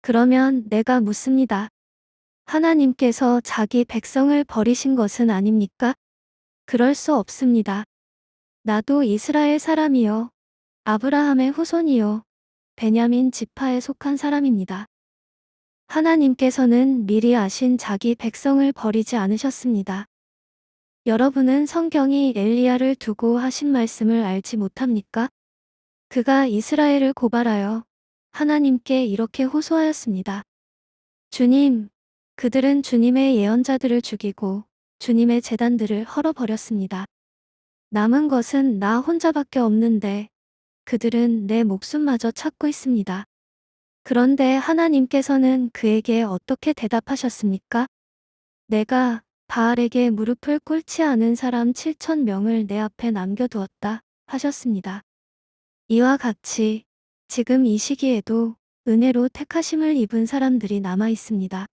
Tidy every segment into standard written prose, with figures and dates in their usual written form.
그러면 내가 묻습니다. 하나님께서 자기 백성을 버리신 것은 아닙니까? 그럴 수 없습니다. 나도 이스라엘 사람이요. 아브라함의 후손이요. 베냐민 지파에 속한 사람입니다. 하나님께서는 미리 아신 자기 백성을 버리지 않으셨습니다. 여러분은 성경이 엘리야를 두고 하신 말씀을 알지 못합니까? 그가 이스라엘을 고발하여 하나님께 이렇게 호소하였습니다. 주님, 그들은 주님의 예언자들을 죽이고 주님의 제단들을 헐어버렸습니다. 남은 것은 나 혼자밖에 없는데 그들은 내 목숨마저 찾고 있습니다. 그런데 하나님께서는 그에게 어떻게 대답하셨습니까? 내가 바알에게 무릎을 꿇지 않은 사람 7,000명을 내 앞에 남겨두었다 하셨습니다. 이와 같이 지금 이 시기에도 은혜로 택하심을 입은 사람들이 남아 있습니다.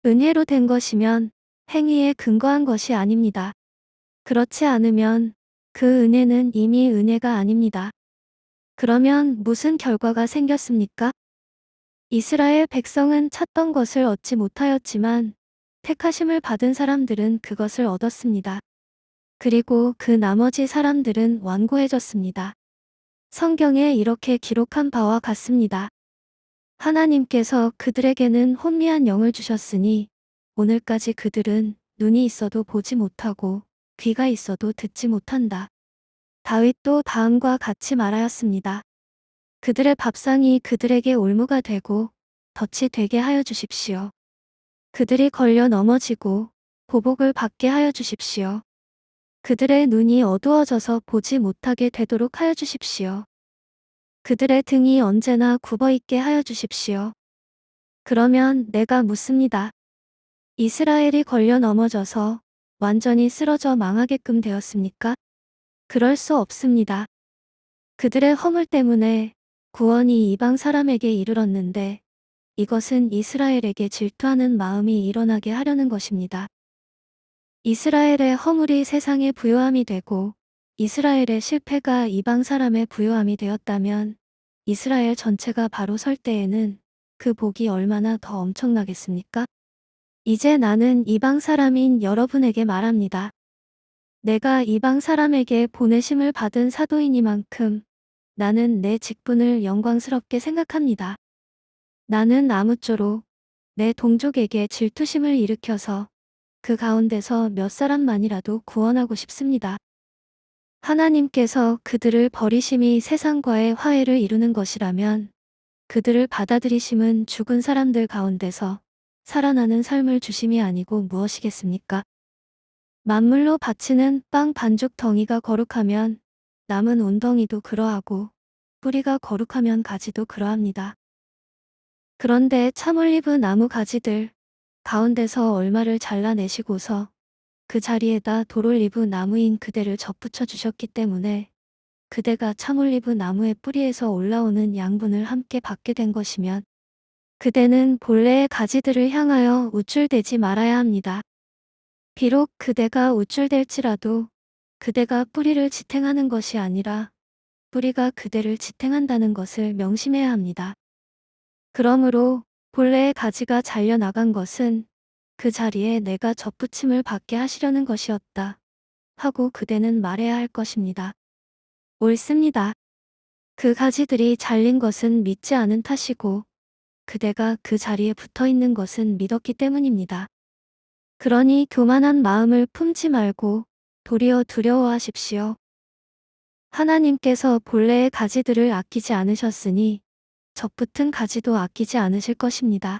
은혜로 된 것이면 행위에 근거한 것이 아닙니다. 그렇지 않으면 그 은혜는 이미 은혜가 아닙니다. 그러면 무슨 결과가 생겼습니까? 이스라엘 백성은 찾던 것을 얻지 못하였지만 택하심을 받은 사람들은 그것을 얻었습니다. 그리고 그 나머지 사람들은 완고해졌습니다. 성경에 이렇게 기록한 바와 같습니다. 하나님께서 그들에게는 혼미한 영을 주셨으니 오늘까지 그들은 눈이 있어도 보지 못하고 귀가 있어도 듣지 못한다. 다윗도 다음과 같이 말하였습니다. 그들의 밥상이 그들에게 올무가 되고 덫이 되게 하여 주십시오. 그들이 걸려 넘어지고 보복을 받게 하여 주십시오. 그들의 눈이 어두워져서 보지 못하게 되도록 하여 주십시오. 그들의 등이 언제나 굽어있게 하여 주십시오. 그러면 내가 묻습니다. 이스라엘이 걸려 넘어져서 완전히 쓰러져 망하게끔 되었습니까? 그럴 수 없습니다. 그들의 허물 때문에 구원이 이방 사람에게 이르렀는데 이것은 이스라엘에게 질투하는 마음이 일어나게 하려는 것입니다. 이스라엘의 허물이 세상의 부요함이 되고 이스라엘의 실패가 이방 사람의 부요함이 되었다면 이스라엘 전체가 바로 설 때에는 그 복이 얼마나 더 엄청나겠습니까? 이제 나는 이방 사람인 여러분에게 말합니다. 내가 이방 사람에게 보내심을 받은 사도이니만큼 나는 내 직분을 영광스럽게 생각합니다. 나는 아무쪼록 내 동족에게 질투심을 일으켜서 그 가운데서 몇 사람만이라도 구원하고 싶습니다. 하나님께서 그들을 버리심이 세상과의 화해를 이루는 것이라면 그들을 받아들이심은 죽은 사람들 가운데서 살아나는 삶을 주심이 아니고 무엇이겠습니까? 만물로 바치는 빵 반죽 덩이가 거룩하면 남은 온덩이도 그러하고 뿌리가 거룩하면 가지도 그러합니다. 그런데 참올리브 나무 가지들 가운데서 얼마를 잘라내시고서 그 자리에다 돌올리브 나무인 그대를 접붙여 주셨기 때문에 그대가 참올리브 나무의 뿌리에서 올라오는 양분을 함께 받게 된 것이면 그대는 본래의 가지들을 향하여 우쭐대지 말아야 합니다. 비록 그대가 우쭐댈지라도 그대가 뿌리를 지탱하는 것이 아니라 뿌리가 그대를 지탱한다는 것을 명심해야 합니다. 그러므로 본래의 가지가 잘려나간 것은 그 자리에 내가 접붙임을 받게 하시려는 것이었다 하고 그대는 말해야 할 것입니다. 옳습니다. 그 가지들이 잘린 것은 믿지 않은 탓이고 그대가 그 자리에 붙어 있는 것은 믿었기 때문입니다. 그러니 교만한 마음을 품지 말고 도리어 두려워하십시오. 하나님께서 본래의 가지들을 아끼지 않으셨으니 접붙은 가지도 아끼지 않으실 것입니다.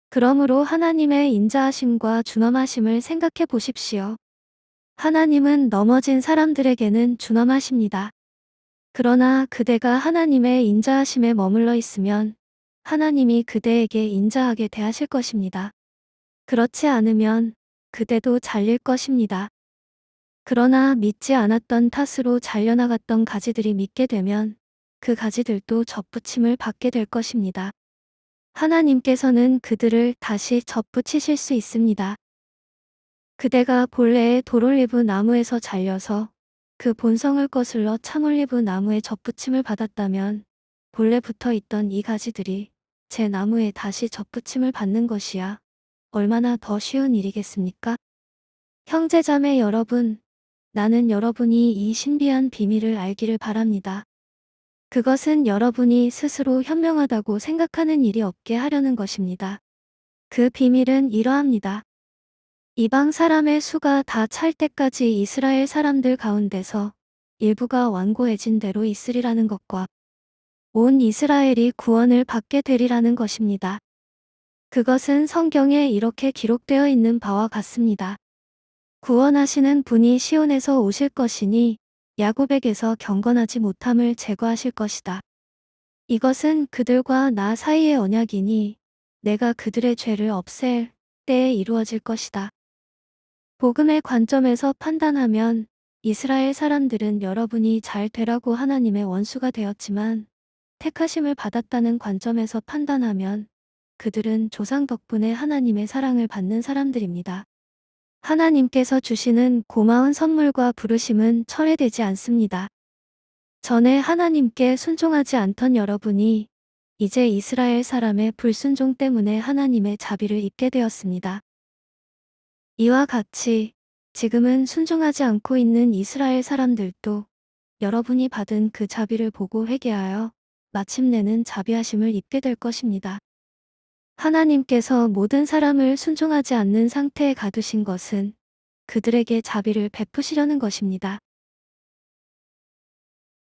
그러므로 하나님의 인자하심과 준엄하심을 생각해 보십시오. 하나님은 넘어진 사람들에게는 준엄하십니다. 그러나 그대가 하나님의 인자하심에 머물러 있으면 하나님이 그대에게 인자하게 대하실 것입니다. 그렇지 않으면 그대도 잘릴 것입니다. 그러나 믿지 않았던 탓으로 잘려나갔던 가지들이 믿게 되면 그 가지들도 접붙임을 받게 될 것입니다. 하나님께서는 그들을 다시 접붙이실 수 있습니다. 그대가 본래의 돌올리브 나무에서 잘려서 그 본성을 거슬러 참올리브 나무에 접붙임을 받았다면 본래 붙어 있던 이 가지들이 제 나무에 다시 접붙임을 받는 것이야 얼마나 더 쉬운 일이겠습니까? 형제자매 여러분, 나는 여러분이 이 신비한 비밀을 알기를 바랍니다. 그것은 여러분이 스스로 현명하다고 생각하는 일이 없게 하려는 것입니다. 그 비밀은 이러합니다. 이방 사람의 수가 다 찰 때까지 이스라엘 사람들 가운데서 일부가 완고해진 대로 있으리라는 것과 온 이스라엘이 구원을 받게 되리라는 것입니다. 그것은 성경에 이렇게 기록되어 있는 바와 같습니다. 구원하시는 분이 시온에서 오실 것이니 야곱에게서 경건하지 못함을 제거하실 것이다. 이것은 그들과 나 사이의 언약이니 내가 그들의 죄를 없앨 때에 이루어질 것이다. 복음의 관점에서 판단하면 이스라엘 사람들은 여러분이 잘 되라고 하나님의 원수가 되었지만 택하심을 받았다는 관점에서 판단하면 그들은 조상 덕분에 하나님의 사랑을 받는 사람들입니다. 하나님께서 주시는 고마운 선물과 부르심은 철회되지 않습니다. 전에 하나님께 순종하지 않던 여러분이 이제 이스라엘 사람의 불순종 때문에 하나님의 자비를 입게 되었습니다. 이와 같이 지금은 순종하지 않고 있는 이스라엘 사람들도 여러분이 받은 그 자비를 보고 회개하여 마침내는 자비하심을 입게 될 것입니다. 하나님께서 모든 사람을 순종하지 않는 상태에 가두신 것은 그들에게 자비를 베푸시려는 것입니다.